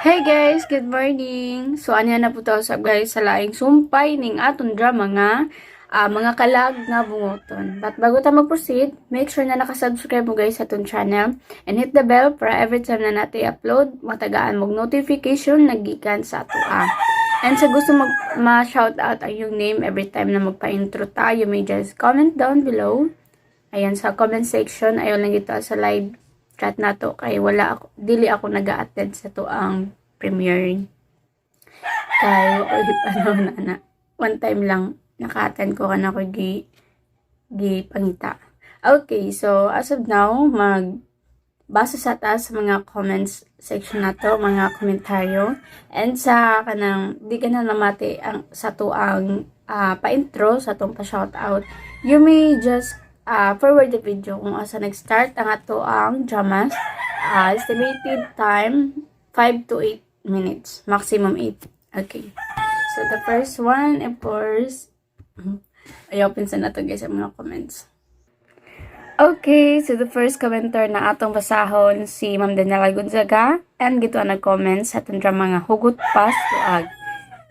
Hey guys, good morning. So ano na po tayo sa guys sa laing sumpay ning aton drama nga mga kalag nga bungoton. But bago ta mag-proceed, make sure na naka-subscribe mo guys sa aton channel and hit the bell para every time na natin upload, matagaan mong notification nagikan sa ato And sa gusto ma-shout out ang yung name every time na magpa-intro ta, you may just comment down below. Ayan sa comment section, ayaw lang ito sa live chat na to kay dili ako nag-a-attend sa to ang premiere kay one time lang naka-attend ko kana ko gi pangita. Okay, so as of now basa sa taas sa mga comments section na to, mga komentaryo, and sa kanang di ka na namati ang sa to ang pa-intro sa tong pa-shoutout, you may just forward the video kung asa nag-start ang ato ang dramas. Estimated time 5 to 8 minutes, maximum 8. Okay, so the first one, of course, ayaw pinsan na to guys sa mga comments. Okay, so the first commenter na atong basahon si Ma'am Daniela Gonzaga, and gito ang nag-comment sa atong drama nga Hugot Pas Luag.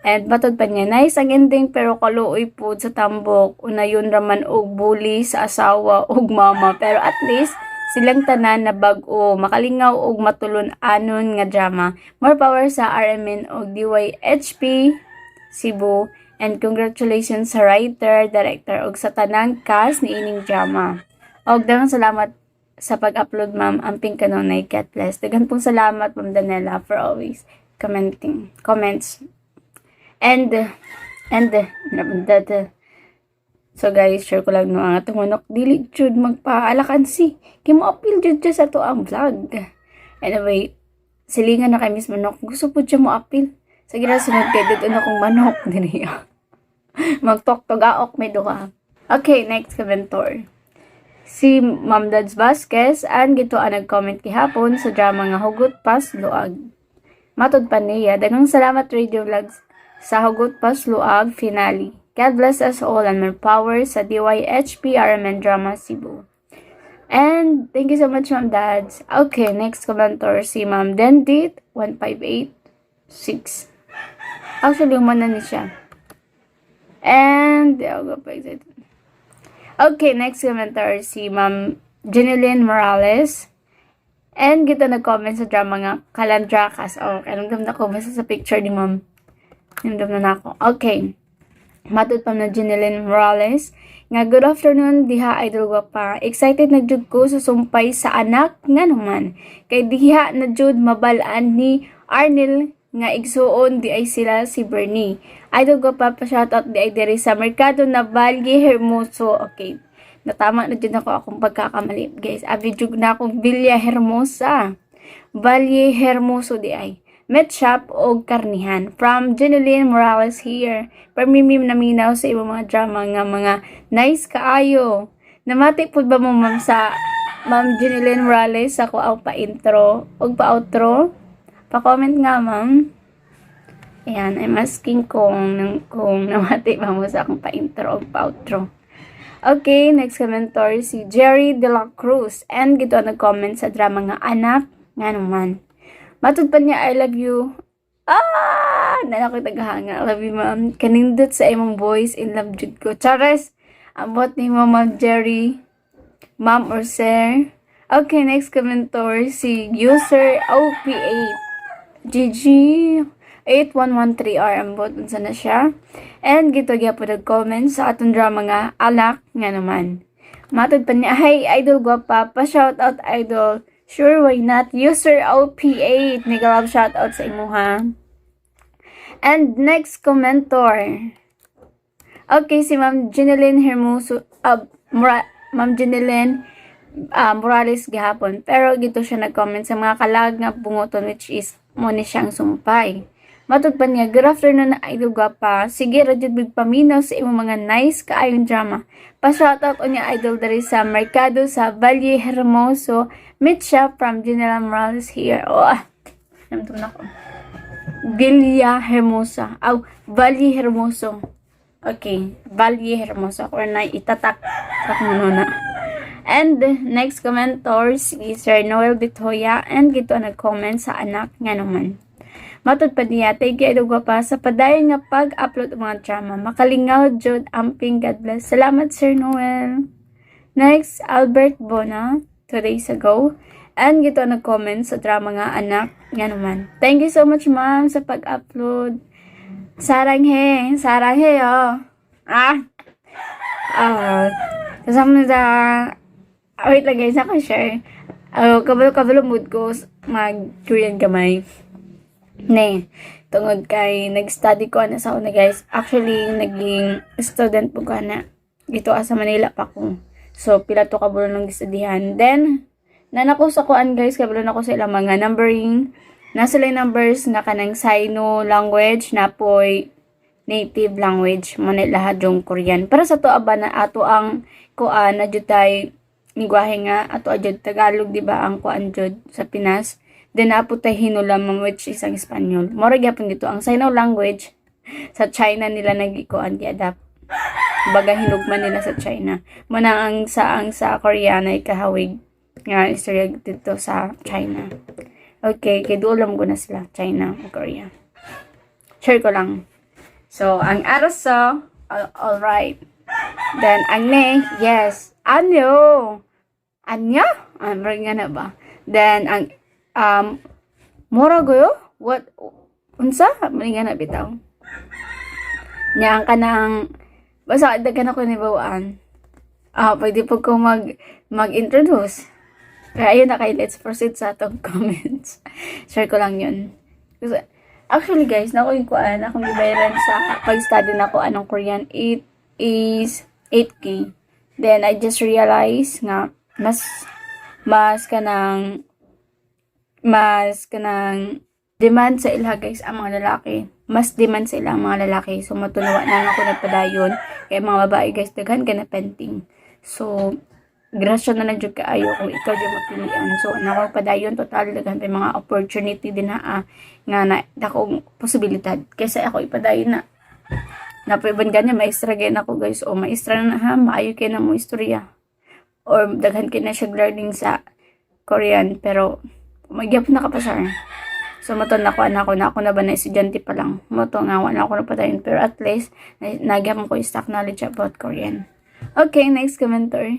And batod pa niya, nice ang ending pero kaluoy po sa tambok. Unayon raman og bully sa asawa og mama. Pero at least silang tanan na bag-o makalingaw og matulon anon nga drama. More power sa RMN og DYHP Cebu. And congratulations sa writer, director og sa tanang cast ni ining drama. Og daghang salamat sa pag-upload ma'am. Amping kanunay, God bless. Daghang pong salamat Ma'am Daniela for always comments. And so guys, share ko lang no ang atong manok dili jud magpaalakan si kay mo appeal jud sa to ang vlog. Anyway, silingan na kay Miss Manok, gusto po siya mo appeal sa ginasunod kay dito na kong manok diri. Magtok-tog aok may duha. Okay, next commentor. Si Ma'am Dads Vasquez, and gito ang nag-comment gihapon sa drama nga Hugot Pas Luag. Matod pa niya, daghang salamat Radio Vlogs sa Hugot Pas Luag finale. God bless us all and more power sa DYHP RMN Drama Cebu. And thank you so much Ma'am Dads. Okay, next commenter si Ma'am Dendit 1586. Actually, umana ni siya. And okay, next commenter si Ma'am Jeneline Morales. And gito nag-comment sa drama nga Kalandrakas. Okay, alam na ko basta sa picture ni Ma'am. Nandam na ako. Okay. Matod pa na Jeneline Morales. Nga, good afternoon, diha idol gwapa. Excited na jud ko sa sumpay sa anak nga naman. Kay diha na jud mabalaan ni Arnel nga igsuon di ay sila si Bernie. Idol gwapa pa shoutout di ay diri sa Merkado na Valle Hermoso. Okay. Natama na jud ako akong pagkakamali. Guys, abi jud na akong Villa Hermosa. Valle Hermoso di ay. Met shop o karnihan. From Jeneline Morales here. Pamimim naminaw sa ibang mga drama nga mga nice kaayo. Namati po ba mo ma'am sa Ma'am Jeneline Morales ako ang pa-intro o pa-outro? Pa-comment nga ma'am. Ayan, I'm asking kung namati ba mo sa akong pa-intro o pa-outro. Okay, next commenter si Jerry De La Cruz. And gito nag-comment sa drama nga Anak nga naman. Matod pa niya, I love you. Nalaki tagahanga. I love you, ma'am. Kanindot sa imong voice, in love jud ko. Chares, ambot ni mo, Ma'am Jerry. Ma'am or sir. Okay, next commentor, si user OP8. GG 8113R. Ambot, unsa na siya. And gito po nag-comment sa atong drama nga, Alak nga naman. Matod pa niya, hey, idol gwapa. Pa-shoutout, idol. Sure, why not? User OP8. Nag-love shoutout sa imo ha. And next commentor. Okay, si Ma'am Jeneline Hermoso, Ma'am Jeneline Morales gihapon. Pero gito siya nag-comment sa mga kalag nga bungoton which is mo ni siyang sumpay. Matod pa niya, good afternoon na idol gwapa. Sige, radyod big paminaw sa imo mga nice kaayong drama. Pa-shoutout o niya idol dari sa Merkado sa Valle Hermoso. Meet siya from General Morales here. Namtun ako. Villa Hermosa. Valle Hermoso. Okay, Valle Hermoso. Or na itatak. Na. And next commentor si Sir Noel Bitoya. And gito nag-comment sa anak nga naman. Matod pa niya, thank you Idol Gwapa sa padayon nga pag-upload ng mga drama. Makalingaw jud amping God bless. Salamat Sir Noel. Next, Albert Bona, 2 days ago. And gito nag-comment sa drama nga anak. Nga naman. Thank you so much ma'am sa pag-upload. Saranghe oh. Kasama na wait lang guys, ako share. Kabalo mood ko mag-Korean gamay. Tungod kay nag-study ko na sa una guys. Actually, naging student po ka na. Dito sa Manila pa ko. So, pila to kabalo ng gistudihan. Then, nanako sa kuan guys, kabalo na ko sa ilang mga numbering. Nasa lang numbers nga kanang Sino language na po'y native language. Muna lahat yung Korean. Para sa to aba na ato ang kuan na jutay lingwahe nga ato adjud Tagalog, di ba ang kuan jud sa Pinas. Then apo tay hinulam which is ang Espanyol. Mora gyapon dito ang Sino language sa China nila nagikuan gi-adapt. Baga hinugman nila sa China. Muna ang sa Korean ay kahawig nga istorya dito sa China. Okay, kay dulam ko na sila China o Korea. Share ko lang. So, ang araso, all right. Then, ang ne, yes. Anyo? Anya? Nga na ba? Then, ang, moragoyo? What? Unsa? Nga na bitaw. Nya, ang kanang, basta, dagan ako ni bawaan. Pwede po ko mag-introduce. Kaya, ayun na kayo, let's proceed sa atong comments. Share ko lang yun. Actually, guys, na ko yung kuan, akong ibayaran sa pag-study na ko anong Korean, it is 8K. Then, I just realized nga, mas kanang demand sa ila guys ang mga lalaki. Mas demand sa ila ang mga lalaki. So, matunawa na ako nagpadayon. Kaya mga babae guys, daghan ka na painting. So, grasya na lang dyan kaayo kung ikaw dyan mapilian. So, nakong padayon, total daghan pa mga opportunity din nga na akong posibilidad. Kaysa ako ipadayon na. Napaiban ganyan, maestra ganyan ako guys. O maestra na ha, maayo kayo na mo istorya. Or daghan kayo na siya learning sa Korean. Pero, magyap na kapasar. So, mato na ako na ako na ba na estudyante pa lang. Mato nga, wala ako na patayin. Pero at least, nagyap ko yung stock knowledge about Korean. Okay, next commenter.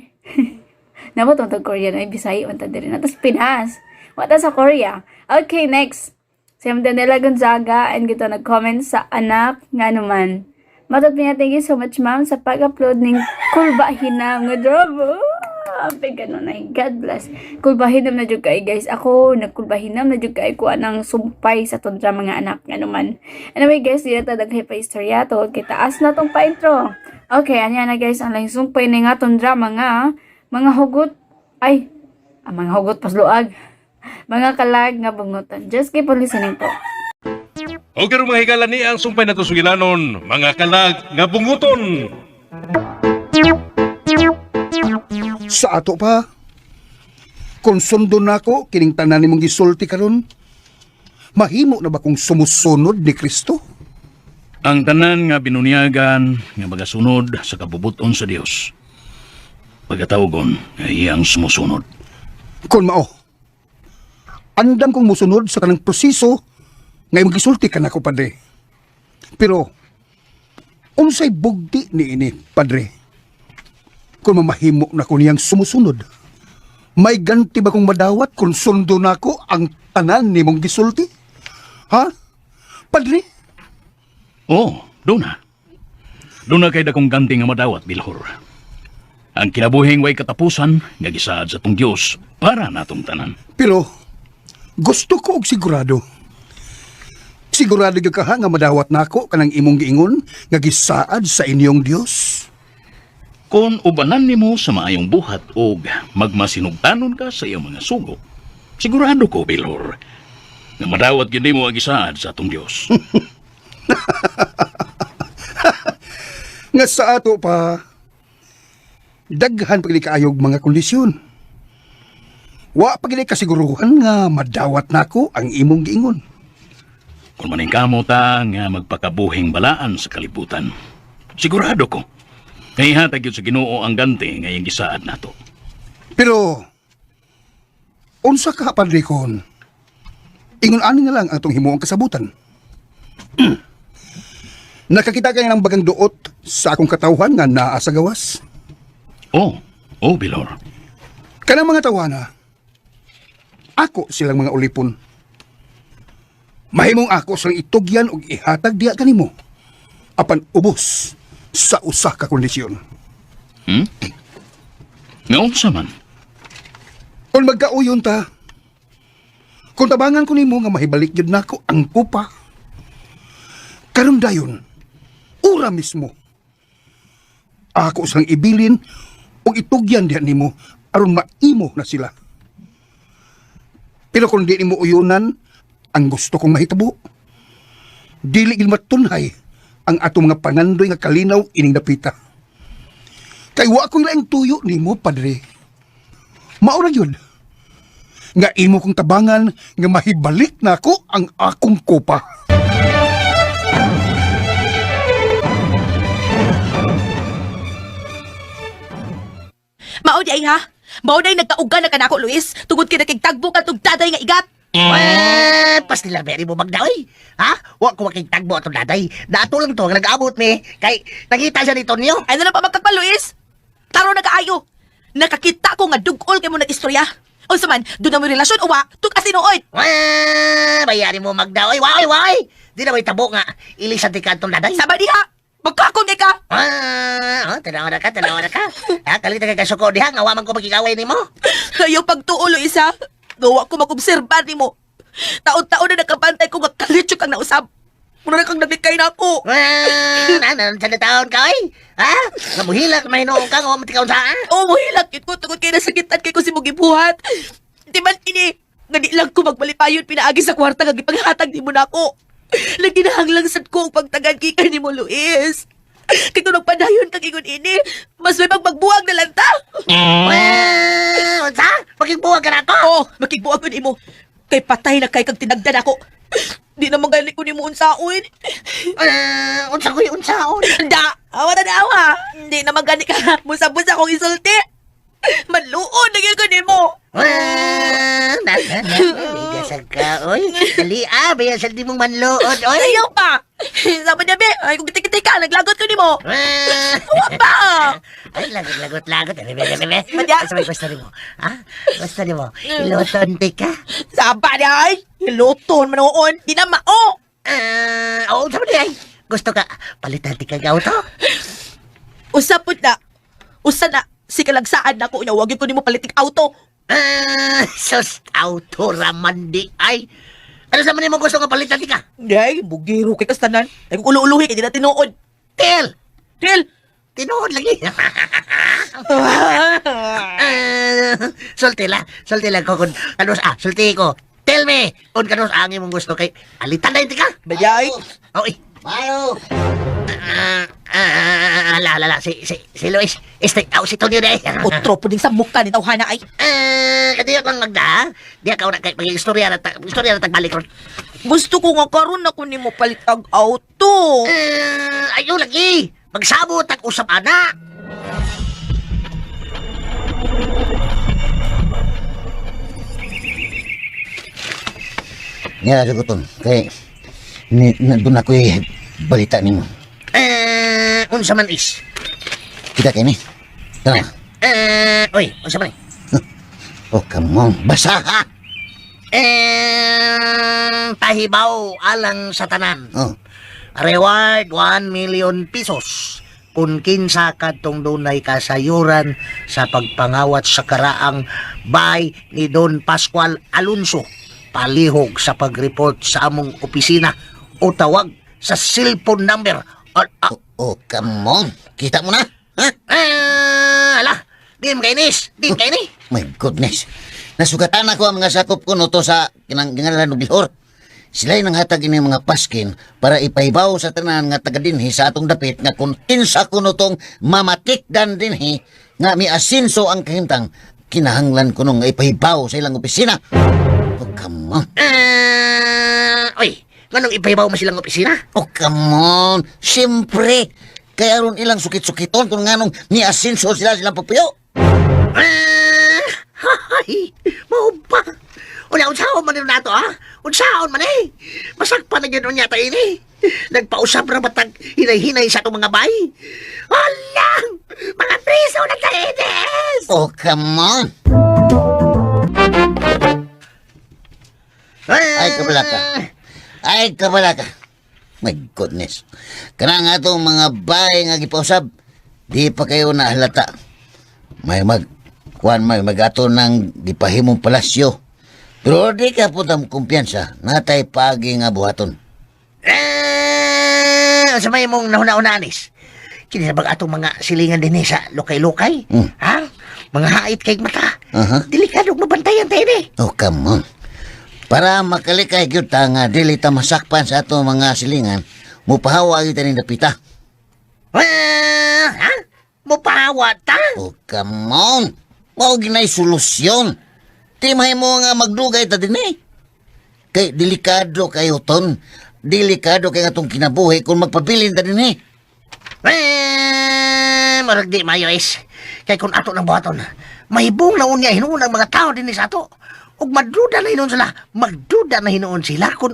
Namatong to Korean, ay Bisaya, unta din. Tapos Pinas. Wata sa Korea. Okay, next. Si Daniela Gonzaga, and gito nag-comment sa anak nga naman. Matot niya, thank you so much ma'am sa pag-upload ng Kulbahinam nga drama. Ape ganun ay God bless. Kulbahinam na jud kay guys. Ako nagkulbahinam na jud kay ko anang sumpay sa tundra mga anak nga naman. Anyway guys, dito ta daghay pa istorya to. Kay taas na tong pa-intro. Okay, anya na guys, ang lang sumpay ni nga tundra mga hugot. Ay, mga hugot pasluag. Mga kalag nga bungutan. Just keep on listening po. O karon mga higala ni ang sumpay na to sugilanon, mga kalag nga bunguton. Sa ato pa, kung sundo na ko, kining tanan nimong gisulti karon, mahimo na ba kung sumusunod ni Kristo? Ang tanan nga binunyagan nga magasunod sa kabubuton sa Dios. Pagkatawgon nga iyang sumusunod. Kung mao, andam kong musunod sa kanang proseso nga imong gisulti ka na ko, Padre. Pero, unsay bugdi ni ini, Padre? Kung mamahimo na ko niyang sumusunod, may ganti ba kong madawat kung sundo na ko ang tanan ni mong gisulti? Ha? Padre? Oh, doon na. Doon na kay dakong ganti nga madawat, Bilhor. Ang kinabuhing way katapusan nga gisaad sa tong Dios para natong tanan. Pero, gusto ko og sigurado. Sigurado gyud ka nga madawat nako kanang imong giingon nga gisaad sa inyong Dios. Kung ubanan nimo sa maayong buhat o magmasinugtanon ka sa iyong mga sugo, sigurado ko, Bilhor, na madawat yun mo ang gisaad sa atong Diyos. Nga sa ato pa, daghan pagili kaayog mga kondisyon. Wa pagili kasiguruhan nga madawat nako ang imong giingon. Kung maning kamo ta nga magpakabuhing balaan sa kalibutan, sigurado ko, kay hatag yun sa Ginoo ang ganti ngayong gisaad nato. Pero, unsa ka, Padre Kon? Ingon ani na lang ang itong himuang kasabutan. Nakakita ka ng bagang duot sa akong katawhan nga naa sa gawas. Oh, Bilhor. Kanang mga tawana, ako silang mga ulipon. Mahimong ako silang itugyan o ihatag diya kanimo. Apan ubos sa usa ka kondisyon. Nga unsa man? Kung magkauyon ta, kung tabangan ko nimo nga mahibalik yun nako ang kupa, karon dayon, ura mismo. Ako silang ibilin o itugyan diyan nimo aron maimo na sila. Pero kung di nimo uyunan, ang gusto kong mahitabo, dili gid matunhay ang ato mga pangandoy nga kalinaw ining napita. Kay wa ko laing tuyo nimo, padre. Mao ra yun. Nga imo kong tabangan nga mahibalik na ako ang akong kupa. Mao di ay ha? Mao na nagkauga na kanako, Luis. Tugod kay nakigtagbo ka tug daday nga igat. Pas nila beri mo magdaoy. Ha? Wa ko makitagbo atong daday. Dato lang to, nag-abot me. Kay, nakita siya ni Tonyo. Ano na pa magkakpa, Luis? Taro na kaayo. Nakakita ko nga dugol kay mo nag-istorya. Unsa man, doon na mo relasyon o wa? Tug asinuod. Bayari mo magdaoy. Wai. Di na may tabo nga. Ilisan ti kantong daday. Sabay diha. Magkakon kay ka. Tanawa na ka. Kalita ka kasuko diha. Nga waman ko magkikaway ni mo. Ayaw pagtuo, Luis ha. Gawa ko mag-obserba ni mo. Taon-taon na nakapantay ko nga kalitsyo kang nausap. Muna na kang naglikay na ako. Sa taon ka, oy? Ha? Namuhilak, mahinoong ka. Nga matikaw sa Oo, hilak yun ko. Tungod kayo nasakitan kay ko si mong ibuhat. Di man ini, nga di lang ko magbalipayon pinaagi sa kwarta nga gipanghatag ni mo na ako. Nagkinahanglang sad ko ang pagtagan kika ni mo, Luis. Kaya kung nagpadayon kang ingon ini, mas may magbuwag na lang ta. Unsa? Magigbuwag ka na to? Oo, makigbuwag ko ni mo. Kay patay na kay kag tinagdan ako. Di naman galing ko ni mo unsaon. Unsa ko yung unsaon? Da, awa na awa. Hindi naman gani ka. Busa-busa kong isulti. Maluod na ko ni mo. Bigasag ka, oy. Dali bayasag di mong manlood, oy. Ayaw pa. Sabi niya, be. Ay, kung kitik-kitik ka, naglagot ko ni mo. Awa pa. Ay, lagot. Madya. Sabay, basta ni mo. Ha? Basta ni mo. Iloton ka. Saba niya, ay. Hiluton manoon. Di na mao. Oo, sabi niya, ay. Gusto ka, palitan ti ka to? Usapot na. Usa na. Si kalagsaan na ko niya. Huwag ko ni mo palitik auto. Sus, auto raman di ay. Ano sa man mo gusto nga palitan ti ka? Ay, bugiro kay kastanan. Ay, kung ulu-uluhi, hindi na tinuod. Tel! Til. Tinood lagi. Sulti lang ko kung kanus sulti ko. Tell me, kung kanus angin mong gusto kay alitan na yun ka. Bayay. Oy. Mayo. Si Luis, stay out si Tonyo na eh. Otro po din sa mukha ni Tawhana ay. Kadiyak lang magda. Di ka na kay istorya na tagbalik ron. Gusto ko nga karon ako ni mo palitag auto. Ayaw lagi. Magsabot ang usap ana. Ya, saguton. Kay nandun ako balita nimo. Unsa man is? Kita kay ni. Tara. Oy, unsa man? Oh, come on. Basa ha. Pahibaw alang sa tanan. Oh. Reward 1 million pesos kung kinsa kadtong dunay kasayuran sa pagpangawat sa karaang bay ni Don Pascual Alonso palihog sa pag-report sa among opisina o tawag sa cellphone number. Oh, come on. Kita mo na. Ha? Ala, di mo kainis. My goodness. Nasugatan ako ang mga sakop ko no to sa kinanggalan ng Bilhor. Sila'y nanghatag ini mga paskin para ipahibaw sa tanan nga taga dinhi sa atong dapit nga kung kinsa kuno tong mamatikdan dinhi nga mi asinso ang kahimtang kinahanglan ko nung ipahibaw sa ilang opisina. Oh, come on. Oy, nganong ipahibaw mo silang opisina? Oh, come on. Siyempre. Kaya ron ilang sukit-sukiton kung nganong ni asinso silang papuyo. Hay, mau ba? Unya, unsaon man yun nato, ha? Unsaon man eh. Masakpan na yun unya tayo ini. Nagpausap na batag hinay-hinay sa itong mga bay. Alang! Mga priso na tayo, Ines! Oh, come on. Ay, kabalaka. Ay, kabalaka. My goodness. Kana nga itong mga bahay nga gipausab, di pa kayo nahalata. May magato ng gipahimong palasyo. Pero di ka po tam kumpiyansa, natay pagi nga buhaton. Sa may mong nahuna-una, Anis. Kini na atong mga silingan din sa lokay-lokay? Ha? Mga hait kay mata. Delikado mabantayan tayo eh. Oh, come on. Para makalikay gyud ta nga dili ta masakpan sa ato mga silingan, mupahawa gyud ni dapita. Ha? Mupahawa ta? Oh, come on. Mao ginay solusyon. Di mahimo nga magdugay ta dinhi. Kay delikado kayo ton. Delikado kay atong kinabuhi kung magpabilin ta dinhi. Marag di mayo is. Kay kung ato ng buhaton, mahibong na unya hinuon ang mga tao din sa ato. Ug magduda na hinuon sila. Magduda na hinuon sila kung,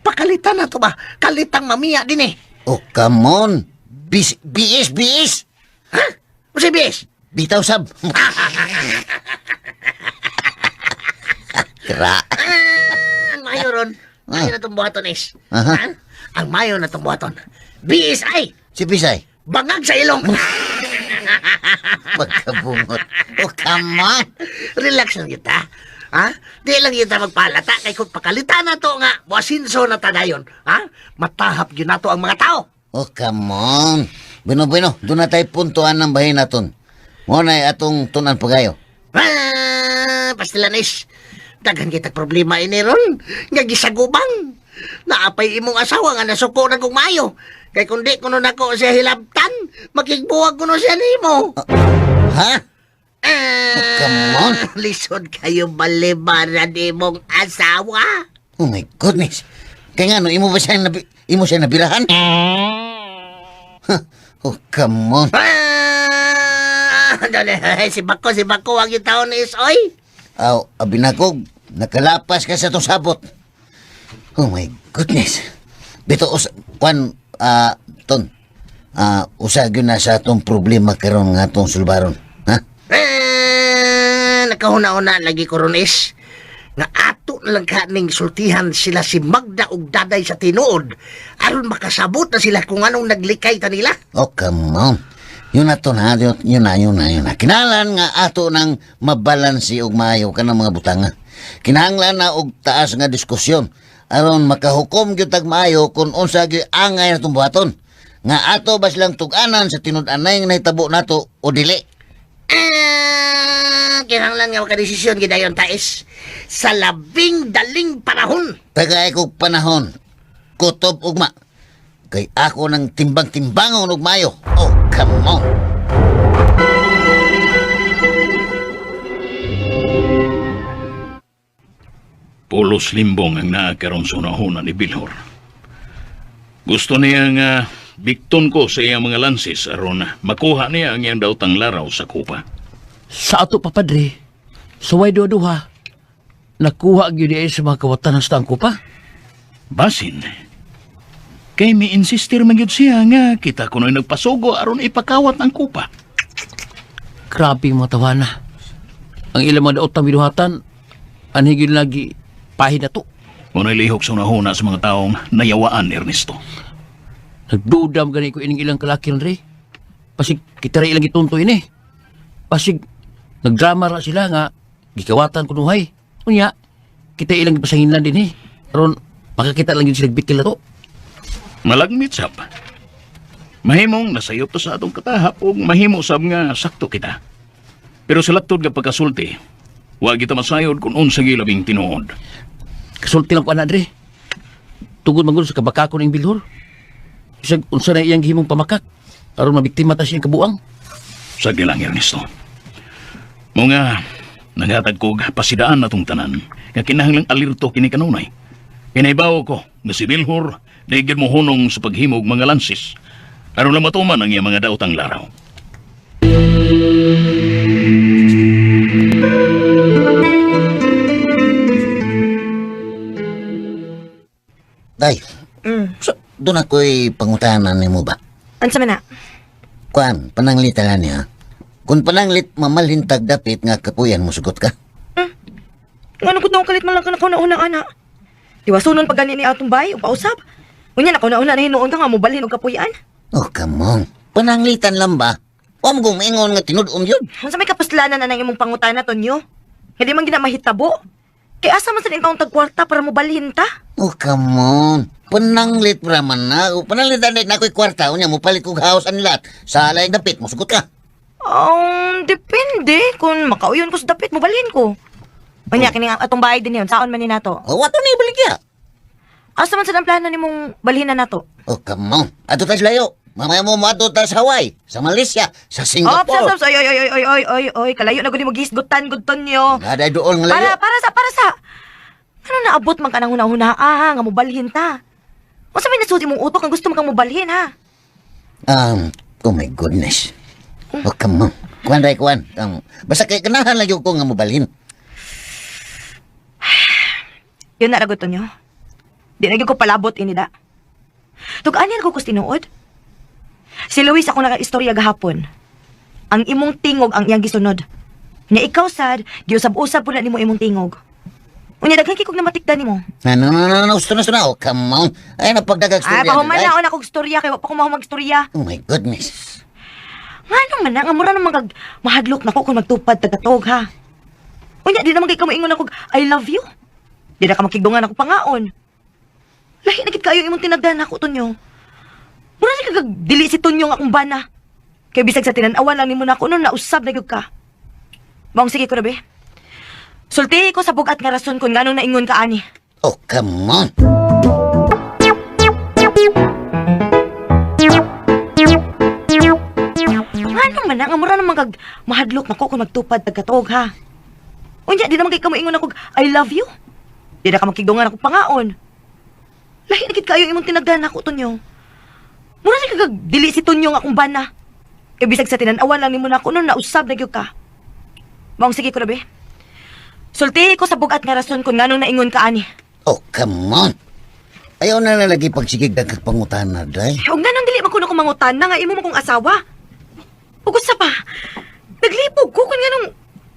pakalitan na to ba? Kalitang mamiya din eh. Oh, come on. Biis. Ha? O si Bies? Bitaw sab. Kra. Ang mayo ron. Mayo na itong buhaton is. Aha. Ha? Ang mayo na itong buhaton. Bies ay Si Pisay. bangag sa ilong. Pagkabungot. Oh, come on. Relax lang kita. Ha? Di lang kita magpalata kay kung pakalitan na to nga, wasinso na tagayon. Ha? Matahap yun na to ang mga tao. Oh, come on. Bueno, doon na tayo puntuan ng bahay naton. Muna atong tunan pagayo. Pastilanis. Daghan kitag problema ini ron. Nga gisagubang. Naapay imong asawa nga nasuko na kong mayo. Kay kundi kuno nako siya hilabtan, makigbuwag kuno siya nimo. Ha? come on. Lisod kayo balibara ni mong asawa. Oh my goodness. Kaya nga, no, imo siya nabirahan? Oh, come on. Si Bako, wag yung taon ni Isoy. Aw, abinakog, nakalapas ka sa itong sabot. Oh my goodness. Bito, usag yun na sa itong problema karon nga itong sulbaron. Ha? Nakahuna-una lagi ko ron is. Nga ato na lang kaning sultihan sila si Magda ug Daday sa tinuod. Aron makasabot na sila kung anong naglikay ta nila. Oh, come on. Yun na to na, yun na. Kinahalan nga ato ng mabalansi og maayo ka ng mga butanga. Kinahanglan na og taas nga diskusyon. Aron makahukom gyud tag maayo kung unsa gyud angay natong buhaton. Nga ato bas lang tug-anan sa tinud-anay nga nahitabo nato o dili. Kinahanglan nga makadesisyon gidayon tais sa labing daling panahon. Tagay kog panahon. Kutob ugma. Kay ako ng timbang-timbangon og maayo. Oh, come on. Pulos limbong ang naakaroon sa unahuna ni Bilhor. Gusto niya nga bikton ko sa iyang mga lansis aron makuha niya ang iyang dautang laraw sa kupa. Sa ato pa, Padre, sa way duha, nakuha gyud diay sa mga kawatan ng stangko pa. Basin, kay mi-insistir man gyud siya nga kita kuno'y nagpasugo aron ipakawat ang kupa. Grabe mga tawana. Ang ilang mga daotang binuhatan, anhigil lagi pahid na to. Kuno'y lihok sa unahuna sa mga taong nayawaan ni Ernesto. Nagdudam gani ko ining ilang kalaki rin. Pasig kita rin ilang itunto ini. Pasig nagdrama ra sila nga gikawatan kunuhay. Unya, kita ilang pasanginlan din Aron makakita lang yun sila bikil na to. Malagmit sab. Mahimong nasayop to sa atong katahap o mahimo sab nga sakto kita. Pero sa latod nga pagkasulti, wag kita masayod kung unsa gilabing tinuod. Kasulti lang ko Andre. Tugod mangulo sa kabakako ng Bilhor. Isag unsa na iyang gihimong pamakak. Aron mabiktima ta siyang kabuang. Sagdi lang, Ernesto. Mga naghatag ko pasidaan na tong tanan nga kinahanglang alirto kini kanunay. Kinaibaw ko nga si Bilhor daigid mo hunong sa paghimog mga lansis aron lang matuman ang iyang mga daotang laraw. Day, Mm. doon ako'y pangutanan ni mo ba? Ansa man na? Kuan, pananglit na niya. Kung pananglit mamalhintag dapit nga kapuyan mo sugot ka. Ano ko kalit man lang ka na kauna-una, ana? Diwasunon pag gani ni atong bay, o pausap. Unya na kauna-una na hinuon ka nga mo balhin og kapuyan. Oh, come on. Pananglitan lang ba? Huwag mo kong maingon nga tinud-on yun. Unsa may kapuslanan na nang imong pangutana, Tonyo? Hindi man gina mahitabo. Kay asa man sa ning taong tagkwarta para mo balhin ta? Oh, come on. Pananglit ra man na. O, pananglit na ako'y kwarta. Unya mo palit kong house ang lahat. Sa alay dapit mo sugot ka. Depende. Kung makauyon ko sa dapit, mo balhin ko. Unya, kining atong bahay din yun. Saon man ni nato? O, wato na ibaligya. Asa man sa nang plano ni mong balhin na nato? Oh, come on. Ato tayo layo. Mamaya mo mato tayo sa Hawaii, sa Malaysia, sa Ops, Singapore. ops, oy, kalayo na gudi mo gisgutan, gud Tonyo. Naday doon nga layo. Para sa. Ano naabot man ka nang huna-huna, nga mo balhin ta. O sa may nasuti mong utok, ang gusto mo kang mo balhin, ha? Oh my goodness. Oh, come on. Kuan, Ray, kuan. Basta kay kanahan lang yung ko nga mabalhin. Yun na ragot nyo. Di na gyud ko palabot inida. Tug-ani ko tinuod. Si Luis ako naka-istorya gahapon. Ang imong tingog ang iyang gisunod. Nya ikaw sad, giusab-usab po na nimo imong tingog. Unya daghan kikog na matikdan nimo. No, gusto na. Oh, come on. Ay, napagdagag Ay, storya. pahuman Day. na ako na kog istorya kay wa pa ko mahumag istorya. Oh my goodness. Ngano man na nga mura namang kag mahadlok nako kung magtupad tagatog ha. Unya di naman kay kamo-ingon ako I love you. Di na ka makigdungan ako pangaon. Lahi na gid kayo imong tinagdan ako Tonyo. Mura ni kag dili si Tonyo nga akong bana. Kay bisag sa tinan-awan lang nimo nako nun nausab na gyud ka. Maong sige ko na be. Sulti ko sa bugat nga rason kung nganong naingon ka ani. Oh, come on. Ngano man na nga mura namang kag mahadlok nako kung magtupad tagatog ha. Unya di naman kay kamo ingon ako I love you. Di na ka makigdungan ako pangaon. Lahi na gid kayo imong tinagdan ako Tonyo. Mura ni kag dili si Tonyo nga akong bana. Kay bisag sa tinan-awan lang nimo nako nun nausab na gyud ka. Maong sige ko na be. Sulti ko sa bugat nga rason kung nganong naingon ka ani. Oh, come on. Ayaw na lagi pagsigig dagkag pangutan na, Day. Ug nganong dili man kuno ko mangutan na nga imo mo kong asawa. Ug sa pa. Naglipog ko kung nganong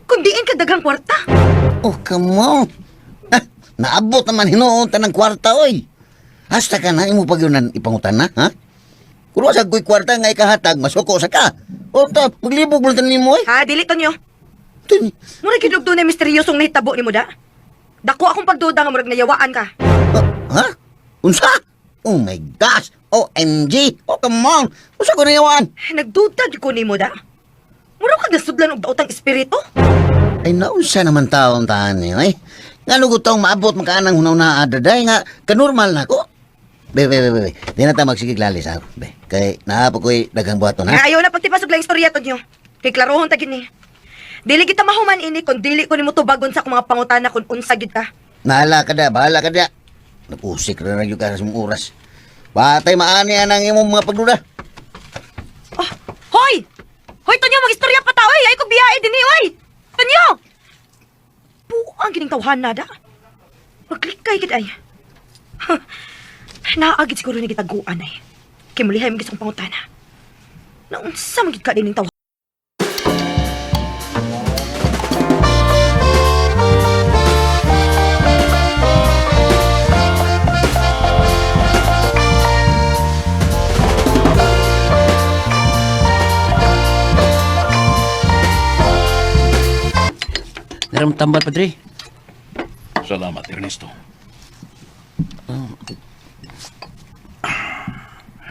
kung diin ka daghang kwarta. Oh, come on. Naabot naman hinuon ta ng kwarta, oy. Hasta ka na, imo pagyunan ipangutan na, ha? Kung sa kuy kwarta nga ikahatag, masuko sa ka. O, maglibog mo ni mo, eh. Ha, dili Tonyo. Tin- Murag gid na misteryosong nahitabo nimo da. Dako akong pagduda nga murag nayawaan ka. Ha? Unsa? Oh my gosh! OMG! Oh, come on! Unsa ko nayawan? Nagduda gyud ko nimo da. Murag ka gasudlan og daotang espiritu. Ay, naunsa naman taon tahan niyo, eh. Nga lugutong maabot makaanang hunaw na adaday nga kanormal na ko. Be. Di na ta magsigig lalis, ha? Be, kay naapo ko'y dagang buhaton, ha? Nga ayaw na pagtipasog lang istorya to nyo. Kay klarohon ta gini. Dili kita mahuman ini kung dili ko nimo tubagon sa akong mga pangutana kung unsa gid ka. Bahala ka da. Napusik na yung ka sa mong oras. Patay maani anang imong mga pagduda. Oh, hoy! Hoy Tonyo, mag-istorya pa ta oy. Ay ko biyahe dinhi oy. Tonyo! Buang gining tawhan da. Magklikay gid ay. Naagid siguro ni gitaguan ay. Kay mulihay mo gisang pangutana. Naunsa man gid ka dining tawhan. Naram tambal, Padre. Salamat, Ernesto.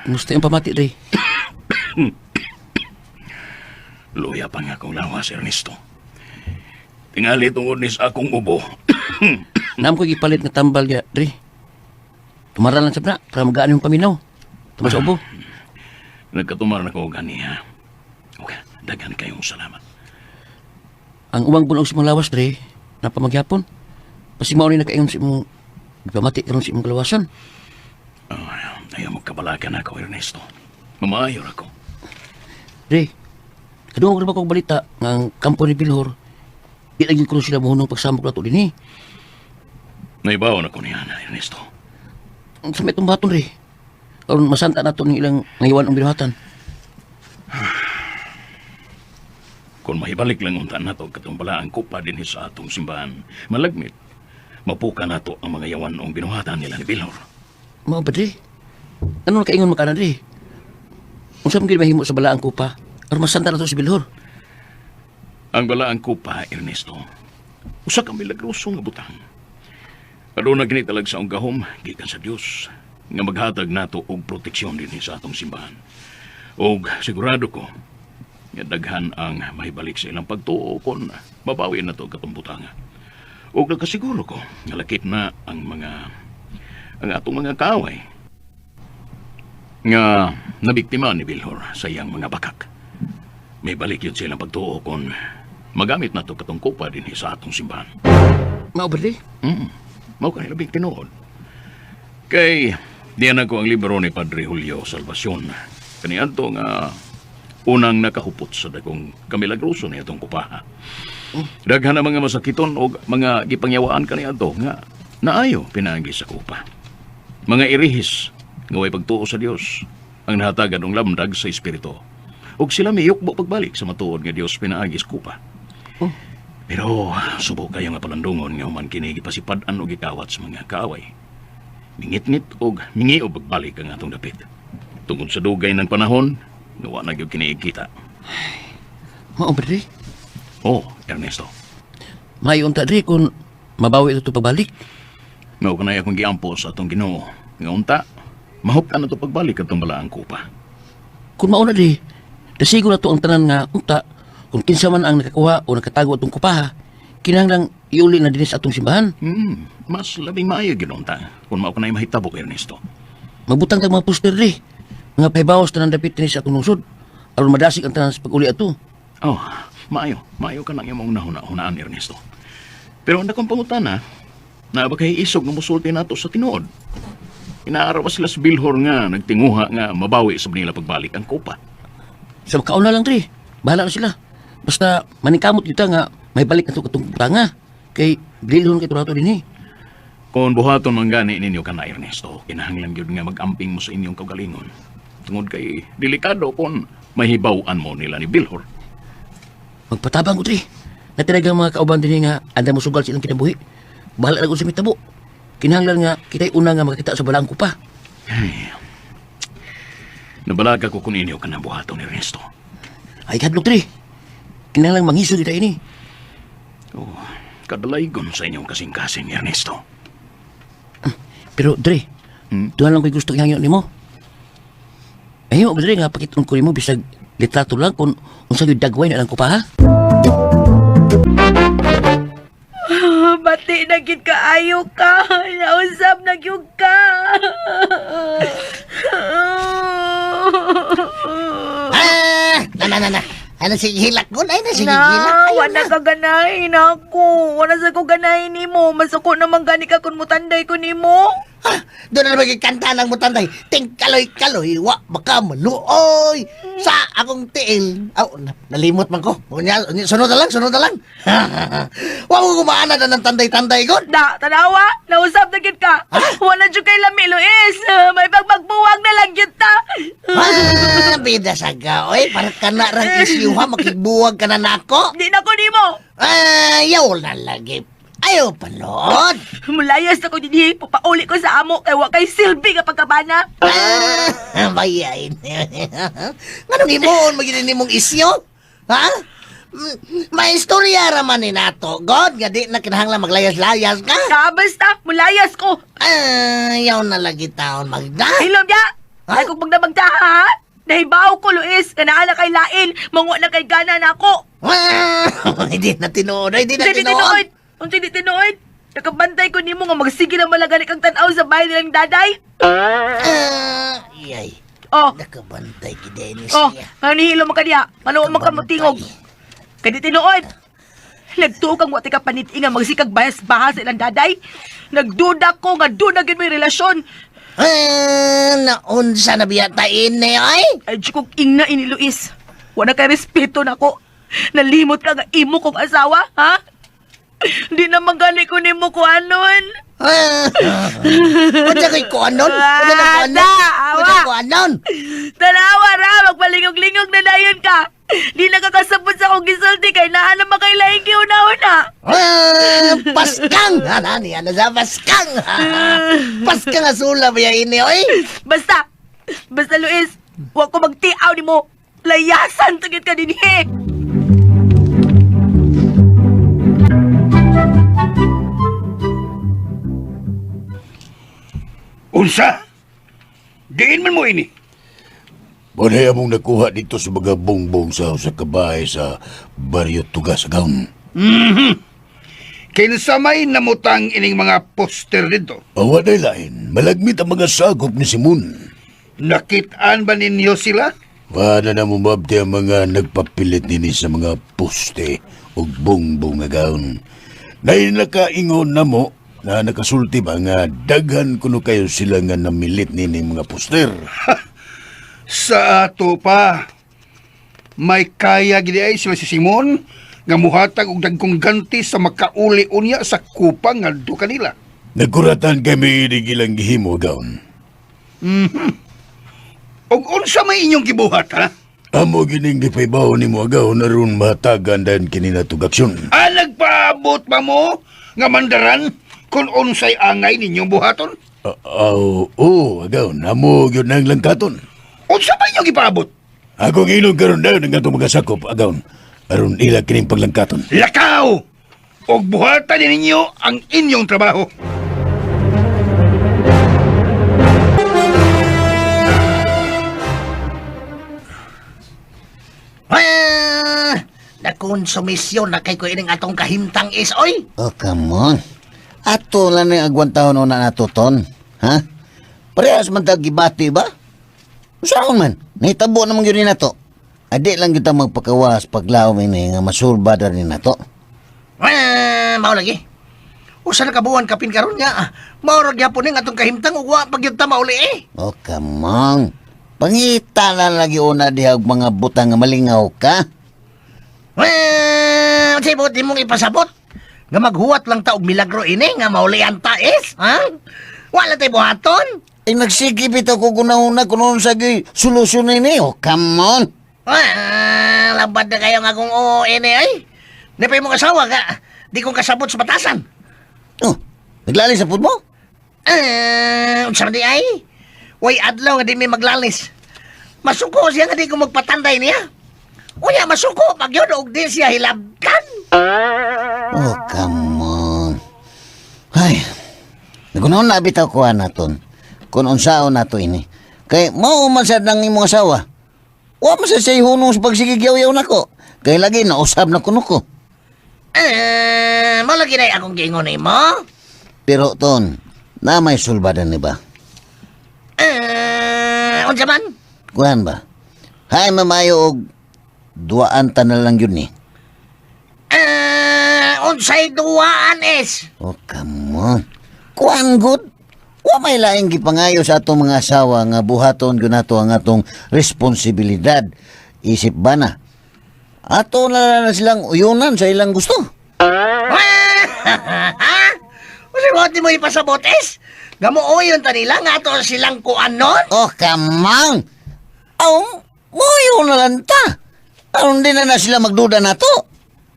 Gusto yung pamati, Dre. Luya pa nga akong lawas, Ernesto. Tingali tungod ni sa akong ubo. Naam ko ipalit na tambal ya, Dre. Tumara lang sa na, para magaan yung paminaw. Tumas ubo. Nagkatumar na ko ganiya. Okay, dagan kayong salamat. Ang umang bunog si mong lawas, Dre, napamagyapon. Pasi mao ni nakaingon si mong ipamati karon si mong kalawasan. Oh, ayaw magkabalakan ako, Ernesto. Mamayor ako. Dre, kadungog na ba kong balita nga ang kampo ni Bilhor, di lagi ko sila mohunong pagsambok na ito din eh. Naibaw na ko niya, Ernesto. Sa may tumbaton rin. Aron masanta na ito ng ilang ngayon ang binuhatan. Kung mahibalik lang unta na to katong balaan ko pa din sa atong simbahan, malagmit, mapuka na to ang mga yawan ng binuhatan nila ni Bilhor. Mao ba di? Ano na kaingon makanan di? Kung saan mo mahimo sa balaan ko pa, aron masanta na ito si Bilhor. Ang balaan ko pa, Ernesto, usa ka milagroso nga butang. Aduna ginitalag sa ang gahom, gikan sa Dios, nga maghatag nato og proteksyon din sa atong simbahan. Og sigurado ko, nga daghan ang mahibalik sa ilang pagtuo kon mabawi na to katong butanga. Og nagkasiguro ko, nga lakip na ang atong mga kaaway nga nabiktima ni Bilhor sa iyang mga bakak. May balik yun silang pagtuo kon magamit na to katong kupa din sa atong simbahan. Mao ba di? Mao kanila big tinuod. Kay diyan ako ang libro ni Padre Julio Salvacion. Kaniadto nga unang nakahupot sa dagong kamilagroso ni atong kupaha. Daghan ang mga masakiton o mga gipangyawaan kaniadto nga naayo pinaagi sa kupa. Mga irihis nga way pagtuo sa Dios ang nahatagan og lamdag sa espiritu. Ug sila miyukbo pagbalik sa matuod nga Dios pinaagi sa kupa. Pero subok kayo nga palandungon nga human kini gipasipad-an og gikawat sa mga kaaway. Mingit-ngit og mingi og pagbalik ang atong dapit. Tungod sa dugay ng panahon, gawa na gyud kini ikita. Mao ba di? Oh, Ernesto. Mayon ta di kung mabawi ito pagbalik. Mao kanay akong giampo sa atong Ginoo. Nga unta, mahuptan na to pagbalik atong balaan ko pa. Kung mauna di, dasigo na to ang tanan nga unta, kung kinsa man ang nakakuha o nakatago atong kupaha, kinahanglang iuli na din sa atong simbahan. Mas labing maayo ginunta kung mao kanay mahitabo, Ernesto. Magbutang tag mga poster di. Mga pahibawas tanan dapit ni sa atong lungsod. Aron madasig ang tanan sa pag-uli ato. Oh, maayo ka nang imong hunaan, Ernesto. Pero ang dakong pangutana, na ba kay isog nga musulti nato sa tinuod? Inaaraw pa sila sa Bilhor nga nagtinguha nga mabawi sa nila pagbalik ang kupa. Sa makauna lang di. Bahala na sila. Basta maningkamot kita nga may balik na ito katong tanga. Kay bilhon kay turato din eh. Kung buhaton man gani ninyo ka na, Ernesto, kinahanglan yun nga mag-amping mo sa inyong kagalingon. Tungod kay delikado kung mahibawan mo nila ni Bilhor. Magpatabang ko tri. Natiragang mga kauban din nga anda mo sugal silang kinabuhi. Bahala na ko sa mitabo. Kinahanglan nga kita'y una nga makakita sa balang ko pa. Ay, nabalaga ko kung inyo ka na buhaton, Ernesto. Ay kadlok tri. Kinahanglan manghiso kita ini. Oh, kadalaygon sa inyong kasing-kasing, Ernesto. Pero Dre, doon lang ko'y gusto ihangin ni mo. Ayaw ba Dre nga pakiton ko ni mo bisag litrato lang kung unsa yung dagway na lang ko pa ha? Bati na gid kaayo ka. Nausap na gyud ka. Na. Ano sige hilak ko? Ay, na sige Na, hilak. wala ka ganahin ako. Wala sa ko ganahin ni mo. Masuko naman gani ka kung mutanday ko ni mo. Ha? Doon na magkikanta ng mutanday. Ting kaloy-kaloy, wa baka maluoy. Sa akong tiil. Nalimot man ko. Sunod na lang. Wa mo kumaana na ng tanday-tanday ko. Da, tanawa. Nausap na gid ka. Wala dyan kay Lami, Luis. May pagmagbuwag na lang yun ta. Bida sa gaoy. Para ka na rang isyuha. Makigbuwag ka na nako. Di na ko ni mo. Ayaw na lagi. Ayaw panod. Mulayas ako din. Pupauli ko sa amo. Kay wa kay silbi ka pagkabana. Bayain. Nganong imoon magiging mong isyo? Ha? May istorya raman ni nato. God, nga di na kinahanglan maglayas-layas ka. Basta, mulayas ko. Ayaw na lagi taon magda. Hilom ya. Ay kung magdamagda ha. Nahibaw ko, Luis. Kanaala kay lain. Mangwa na kay gana na ako. Hindi na tinuod. Unti di tinuod. Nakabantay ko nimo nga magsige na malagali kang tanaw sa bahay nilang daday. Iyay. Oh, Nakabantay ki Dennis oh, niya. nanihilo mo ka diya. Manuwa mo ka mutingog. Kaya di tinuod. Nagtuo kang wati ka paniti nga magsikag bahas-bahas sa ilang daday. Nagduda ko nga doon na gid may relasyon. Naunsa na biyatain na ay? Ay, di kong ingna ini Luis. Wala kay respeto na ko. Nalimot ka nga imo kong asawa, ha? Di naman gali ko ni mo ko anon. Unsa ko'y kuanon? Una na kuanon? Awa! Una kuanon? Tanawa ra, magpalingog-lingog na dayon ka. Di nakakasabot sa akong gisulti kay naa na makailaing kiuna-una. Paskang! Ano sa paskang? Paskang asula ba yan ini, oy? Basta Luis, huwag ko magtiaw ni mo. Layasan tagit ka din Unsa? Diin man mo ini. Wala mong nakuha dito sa mga bongbong sa kabahay sa Baryo Tugas, Gaon. Kinsamay namutang ining mga poster dito. Awa na lain, malagmit ang mga sagop ni Simon. Nakitaan ba ninyo sila? Wala na mo mabdi ang mga nagpapilit nini sa mga poste o bongbong nga gaon. Dahil nakaingon na mo na nakasulti ba nga daghan kuno kayo sila nga namilit nini mga poster. Sa ato pa. May kaya gidi ay sila si Simon nga muhatag og dagkong ganti sa makauli unya sa kupang ngadto kanila. Nagkuratan kami di gilang gihimo, Gaon. Og unsa may inyong gibuhat, ha? Amo gining gipaybaw ni mo Gaon aron mahatagan dahil kininatugaksyon. Nagpaabot pa mo nga mandaran kung unsay angay ninyong buhaton? Gaon, amo yun ang langkaton. Unsa ba inyong ipaabot? Ako ng ilog karon daw ng atong mga sakop, Gaon. Aron ila kining paglangkaton. Lakaw! Og buhatan ninyo ang inyong trabaho. Nakonsumisyon na kay ko ining atong kahimtang is, oy! Oh, come on. Ato lang na agwantahon na nato ton. Ha? Parehas man tag gibati ba? Saan man? Nahitabo naman yun na to. Adi lang kita magpakawas paglaw ini nga masulba na rin na to. Mao lagi. Usa na kabuan kapin karon nga. Maurag gyapon ning atong kahimtang ug wa pagyud ta mauli eh. Oh, come on. Pangita lang lagi una dihag mga butang nga malingaw ka. Unsay buti mong ipasabot? Nga maghuwat lang ta og milagro ini nga maulian ta is, ha? Wala tay buhaton. Ay nagsikip ito ko kunahuna kunon sa solusyon ini. Oh, come on. Labad na kayo nga kung oo ini ay. Napay mong asawa ka. Di kong kasabot sa batasan. Oh, naglali sa food mo? Unsa di ay? Way adlaw nga di may maglalis. Masuko siya nga di ko magpatanday niya. Unya masuko pag yun og di siya hilabkan. Oh, come on. Ay, nagunaon na bitaw ko naton. Kung unsaon nato ini. Kay mao man sad nang imong asawa. Wa man sa say hunong sa pagsigigyaw-yaw nako. Kay lagi na usab na kuno ko. Malagi na akong giingon mo. Pero ton, na may sulbadan ni ba? Unsa man? Kuhan ba? Hay mamayo og duaan ta na lang yun ni. Unsay duwaan is? Oh, come on. Kuhan good. Wa may laing gipangayo sa atong mga asawa nga buhaton gyud nato ang atong responsibilidad. Isip ba na? Ato na silang uyunan sa ilang gusto. Unsay buti mo ipasabot is? Gamuoyon ta nila nga ato silang kuanon? Oh, come on. Muyo na lang ta. Aron din na sila magduda na to.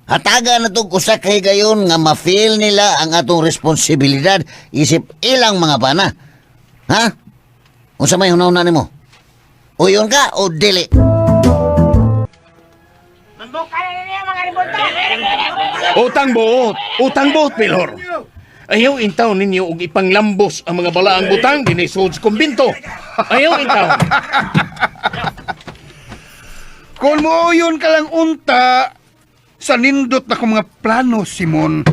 Hataga na itong usa kay gayon nga ma-feel nila ang atong responsibilidad isip ilang mga bana. Ha? Unsa may hunaw-hunan nimo? Uyon ka o dili? Utang buot, Pilhor. Ayaw intaw ninyo og ipanglambos ang mga balaang butang dinhi sa kumbinto. Ayaw intaw. Kung mo yun ka lang unta, sa nindot na kong mga plano, Simon.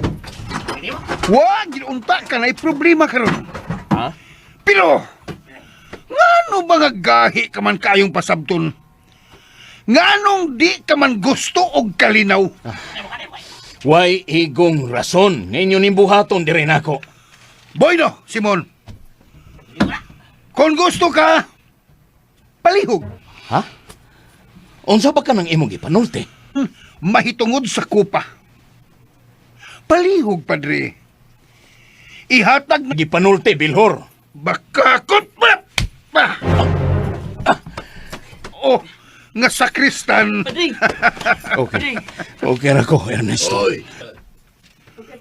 Wag, ginunta ka na, problema ka ron. Ha? Pero, ngano ba nga gahi ka man kayong pasabton? Nganong di ka man gusto og kalinaw? Way igong rason ninyo ning buhaton diri nako. Bueno, Simon. Kung gusto ka, palihog. Ha? Unsa ba ka nang imong gipanulti? Mahitungod sa kupa. Palihog, padre. Ihatag na... Gipanulti, Bilhor. Bakakot ba? Oh, nga sakristan. Padre, Okay. Okay na ko, Ernesto.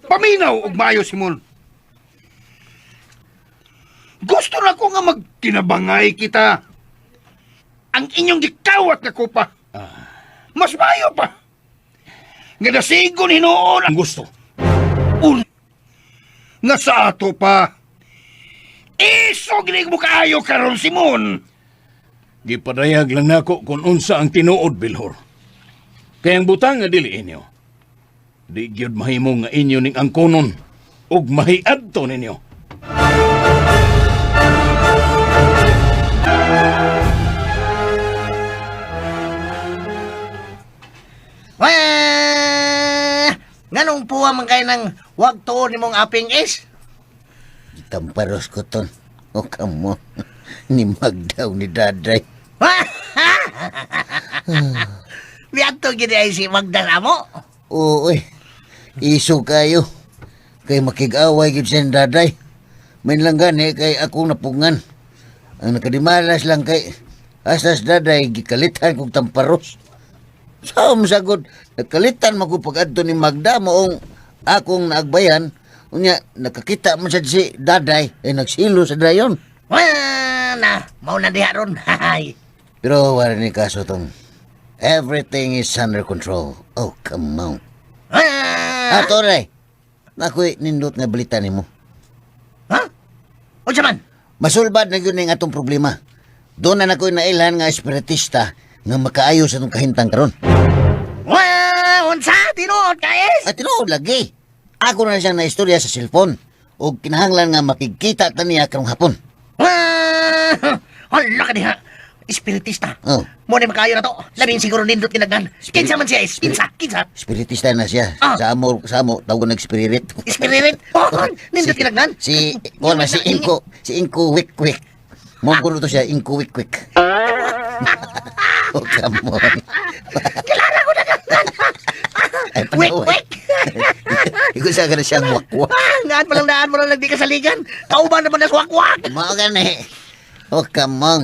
Paminaw og maayo, Simon. Gusto na ko nga magkinabangay kita. Ang inyong gikawat na ko pa. Mas maayo pa. Nga nasigon hinoon Ang gusto. nga sa ato pa. Iso ginig mo kaayo karon, Simon. Gipadayag lang nako kung unsa ang tinuod, Bilhor. Kaya ang butang nga dili inyo. Di gyud mahimo nga inyo ning angkonon ug mahiadto ninyo. Wah! Nganong puwa man kayo ng wag tuon ni mong aping is? Tamparos ko ton. O kamo. Ni Magdaw ni Daday. Liato gini ay si Magdala mo. Oo, iso kayo. Kay makig-away gid sa Daday. May lang gani kay akong napungan. Ang nakadimalas lang kay asas Daday gikalitan kong tamparos. Saan sagod, nagkalitan magupag-adto ni Magda moong akong naagbayan. Unya, nakakita man sa si Daday, nagsilo sa dayon. Wah! Na, mau na diha ron. Hay. Pero wala ni kaso tong, everything is under control. Oh, come on. Ah! Ato ray, nako'y nindot nga balita ni mo. Ha? O man? Masulbad na yun ang atong problema. Doon na nako'y nailhan nga espiritista nga makaayos atong kahintang karon. Wah! Unsa? Tinuod ka is? At tinuod lagi. Ako na siyang naistorya sa cellphone o kinahanglan nga makikita ta niya karong hapon. Wah! Hala ka diha. Espiritista. Oh, Mo na makayo na to. Labing siguro nindot kinagdan. Kinsa man siya is? Kinsa? espiritista na siya. Ah. Sa amo tawag nag-spirit. Espiririt? Oh, nindot kinagdan? Si Inko Wik Wik. Mo kuno to siya Inko Wik Wik. Oh, come on. Kilala ko na gandan. Ay, Wik, panaway. wik. Ikaw sa ka na siyang wakwak. Ngaan pa lang daan mo lang nagdi kasaligan. Kauban naman na swakwak. Mao gani. Oh, come on.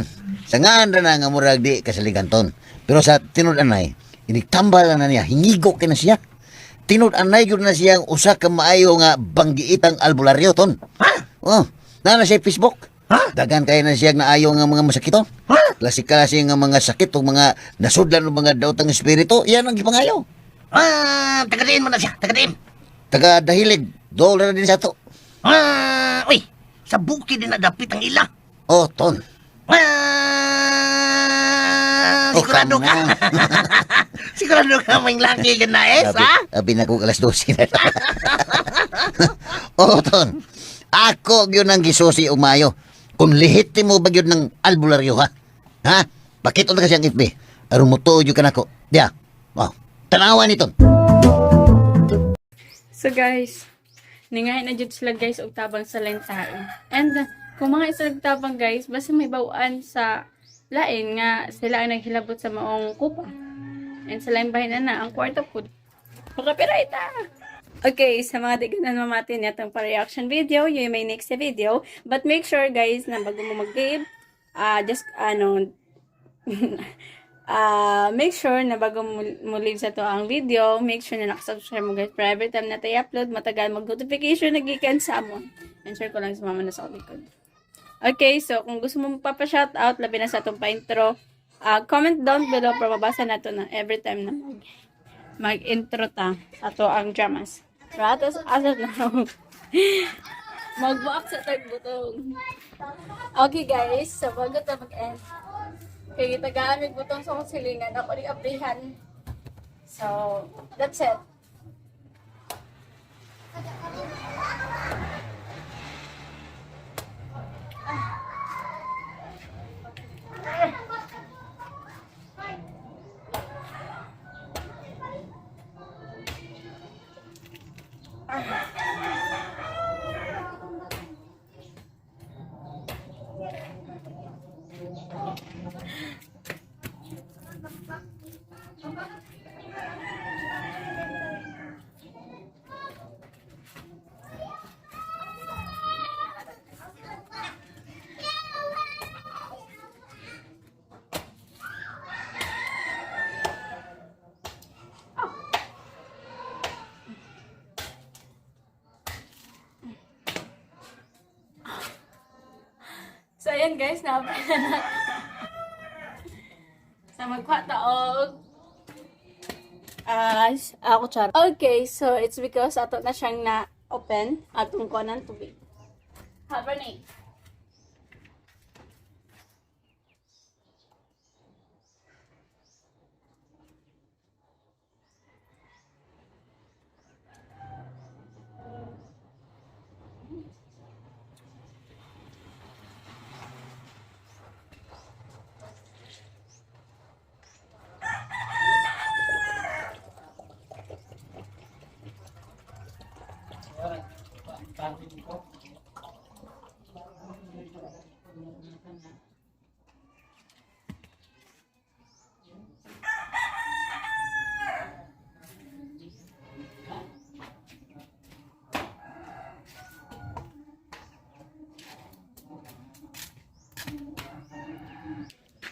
Sa nga na nga murag di kasaliganton. Pero sa tinud-anay, inigtambal na niya, hingigo kay na siya. Tinud-anay gyud na siyang usa ka maayo nga banggiitang albularyo ton. Ha? Oh, na siya Facebook. Ha? Dagan kay na siya nga ayaw nga mga masakiton. Ha? Klase-klase nga mga sakit o mga nasudlan o mga daotang espiritu, yan ang gipangayaw. Ah, tagadiin mo na siya. Tagadiin. Taga dahilig, dollar din sa to. Ah, uy. Sa bukid din nadapit ang ila. Oh, ton. Ah, Oh, sigurado come ka. on. Sigurado ka may laki ka na es, ha? Abi na ko alas 12 na. Oh, ton. Ako yun ang gisusi umayo. Kung lehitimo ba yun ng albularyo, ha? Ha? Bakit o na kasi ang FB? Aron mo to, yun ka na ko. Diya. Wow. Tanawan ito. So guys, ningahin na jud sila guys og tabang sa lentain. And kung mga isa tabang guys, basta may bawaan sa lain nga sila ay naghilabot sa maong kupa. And sa lain bahin na ang kwarto po. Makapira ita! Okay, sa mga di ganan mamati nitong pa-reaction video, yun may next video. But make sure guys na bago mo mag-leave, make sure na bago mo leave sa to ang video, make sure na nakasubscribe mo guys para every time na tayo upload, matagal mag-notification nagikan sa amon. And share ko lang sa mama na sa likod. Okay, so kung gusto mo magpapa-shoutout, labi na sa itong pa-intro, comment down below para mabasa na to na every time na mag-intro ta sa to ang dramas. Ratos, asat na mag-walk sa tagbutong. Okay guys, so bago ta mag-end, kaya kita gamit butong sa kong silingan, ako rin abrihan. So, that's it. So, ayan guys, napala na. Sa magkuha taog. Ako char. Okay, so it's because ato na siyang na-open atong kuha ng tubig. Haba na eh.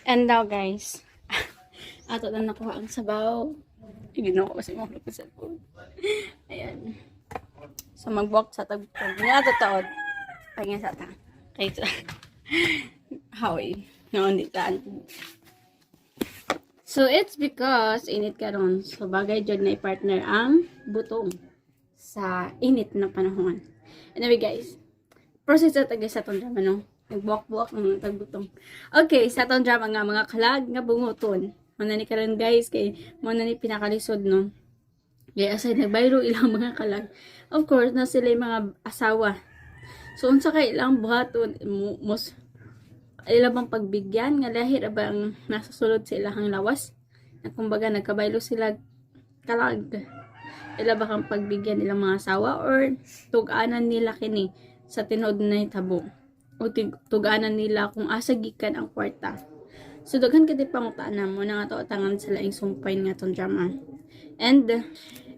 And now guys, ato na nakuha ang sabaw. Ginawa ko kasi mga sa food. Ayan. So mag-walk sa tagpag. Nga ato taod. Pagyan sa ta. Kaya ito. Howie. Noon ditaan. So it's because init karon. So bagay dyan na i-partner ang butong sa init na panahon. Anyway guys, process na tagay sa itong drama, no? Nag-walk-walk ng tagbutong. Okay, sa itong drama nga, mga kalag nga bunguton. Muna ni karon guys, kay muna ni pinakalisod, no? Kaya aside nagbayro ilang mga kalag. Of course, na sila yung mga asawa. So, unsa kay ilang buhaton, ilang bang pagbigyan, nga lahir abang nasa sulod sa ilahang lawas. Na kumbaga, nagkabaylo sila kalag. Ila ba kang pagbigyan ilang mga asawa or tug-anan nila kini sa tinod na tabo o tug-anan nila kung asa gikan ang kwarta. So daghan kadi pangutana mo na nga tangan sa laing sumpay nga tong drama. And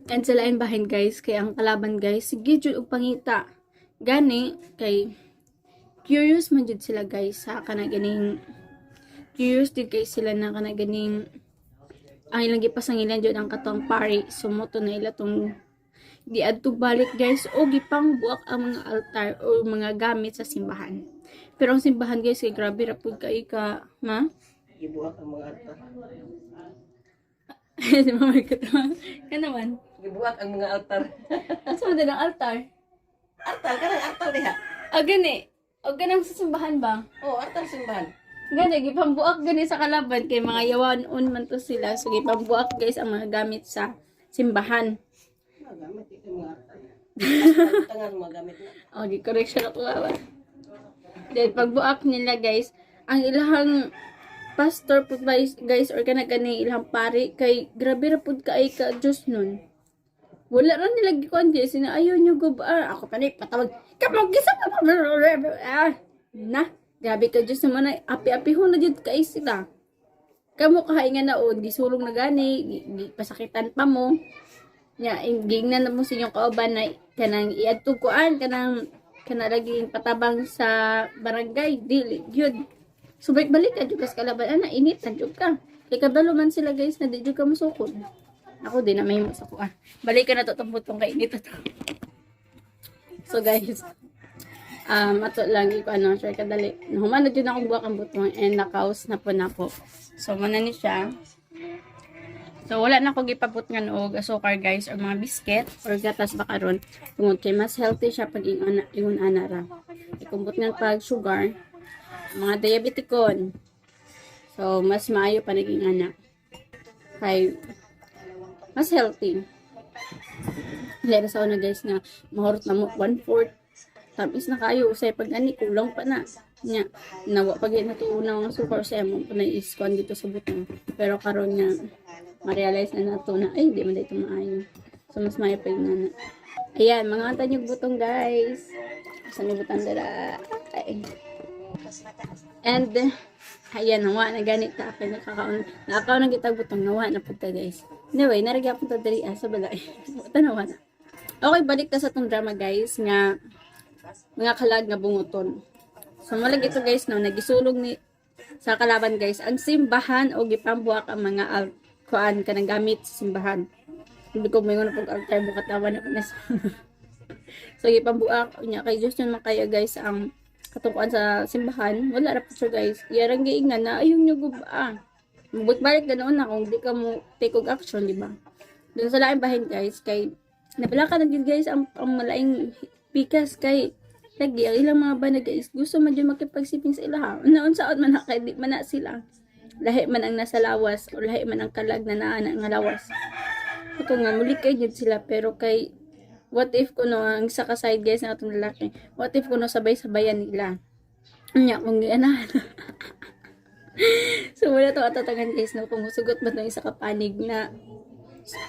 sa laing bahin guys, kay ang kalaban guys sige jud og pangita. Gani kay curious man jud sila guys sa kana ganing curious jud kay sila na kana ganing ang ilang gipasangilan jud ang katong pari sumoto na ila tong di adto balik guys o gipang buak ang mga altar o mga gamit sa simbahan. Pero ang simbahan guys kay grabe ra pud kay ka ma Gibuhat ang mga altar. si mama ko kanaman Gibuhat ang mga altar. asa man din ang altar Altar, kanang altar diha. gani o ganang sa simbahan ba Oh, altar simbahan. gani gipambuak gani sa kalaban kay mga yawanon man to sila so gipambuak guys ang mga gamit sa simbahan. Gamit ito mga altar. Tangan mga gamit na. O, di correction ako ba? Dahil pagbuak nila guys, ang ilahang pastor po guys, or kanagani ilang pari, kay grabe ra pud kaay ka Diyos nun. Wala ra nila gikuan di, sina ayaw nyo gubar. Ako pa ni patawag, kapag gisa pa na, grabe ka Diyos naman ay api-api ho na dyan kaay sila. Kamu kahaingan na o, gisulong na gani, pasakitan pa mo. Nya ingnan na mo sa inyong kauban na kanang iadtukuan kanang laging patabang sa barangay dili yun. So balik ka jud sa kalaban ana init na jud ka. Kay kabalo man sila guys na di jud ka musukod. Ako din na may mo sa kuan. Balik ka na to butong kay init to. So guys, ato lang iko ano sure kadali. Human na jud akong buwak ang butong and nakaus na po nako. So muna ni siya. So, wala na ako gipaput nga og asukar guys or mga biscuit or gatas ba karon tungod kay mas healthy siya pag ingon ana ra. Ikumbot nga pag sugar, mga diabetikon. So, mas maayo pa naging ana. Kay mas healthy. Lera sa una guys nga mahurot na mo 1/4. Tamis na kayo usay pag ani kulang pa na. Nya nawa pag natuunaw ang sugar sa mo pa na iskon dito sa butong. Pero karon nga ma-realize na nato na, ay, di man dito maayo. So, mas mayapag na. Ayan, mga anta yung butong, guys. Saan yung butang dala? Ay. And, ayan, nawa na ganit ta. Nakakaw na kitag butong, nawa na punta, guys. Anyway, naragya punta dali, sa balay. Tanawa na. Okay, balik ta sa itong drama, guys, nga mga kalag nga bunguton. So, malag ito, guys, no, nagisulog ni sa kalaban, guys, ang simbahan o gipambuak ang mga kuan kanang gamit sa simbahan. Hindi ko may pag altar bukat awan na panas. So gipambuak nya kay Diyos yun makaya guys ang katungkuan sa simbahan, wala ra po siya guys. Iyarang giingan na ayun nyo guba. Magbalik ganoon na kung di ka mo take og action, di ba? Doon sa laing bahin guys, kay nabalaka na gid guys ang malaing pikas kay lagi ang ilang mga bana guys gusto man dyan makipagsiping sa ilaha. Naon saot man na kay di man na sila. Lahi man ang nasa lawas o lahi man ang kalag na naa nga lawas. Ito nga muli kay jud sila pero kay what if kuno ang isa ka side guys na atong lalaki. What if kuno sabay-sabayan nila. Nya kung gianahan. So wala to atatangan guys no kung sugot ba ng isa ka panig na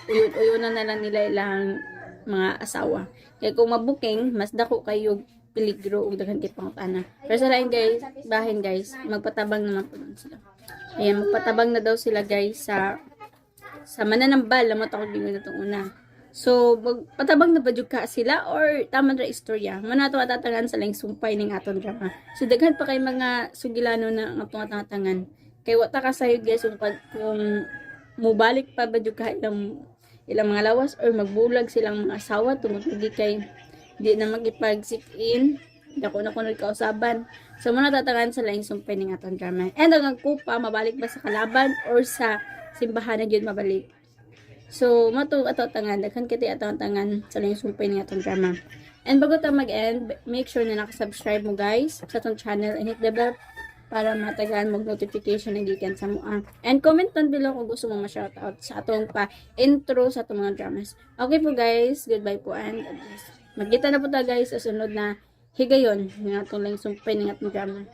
uyon-uyonan na lang nila ilang mga asawa. Kaya kung mabuking, mas dako kayo peligro ug daghan kay pangutana. Pero sa lain guys, bahin guys, magpatabang naman po sila. Ayan, magpatabang na daw sila guys sa mananambal na matakot gingon natong una. So, magpatabang na ba jud ka sila or tama ra istorya? Manato atatangan sa laing sumpay ning aton drama. So daghan pa kay mga sugilano na nga pangatangan. Kay wata ka sayod guys kung mubalik pa ba jud ka ilang mga lawas or magbulag silang mga asawa tungod kay di na magipag-sit-in dako na kuno kausaban. So muna tatangan sa laing sumpay ning aton drama. And ang kupa mabalik ba sa kalaban or sa simbahan na jud mabalik. So mato ato tangan daghan kiti ato tangan sa laing sumpay ning aton drama. And bago ta mag-end, make sure na naka-subscribe mo guys sa atong channel and hit the bell para matagaan mag-notification na gikan sa mua. And comment down below kung gusto mo ma-shoutout sa atong pa-intro sa atong mga dramas. Okay po guys, goodbye po and God bless. Magkita na po ta guys sa sunod na higayon ng atong lang sumpay ng atong drama.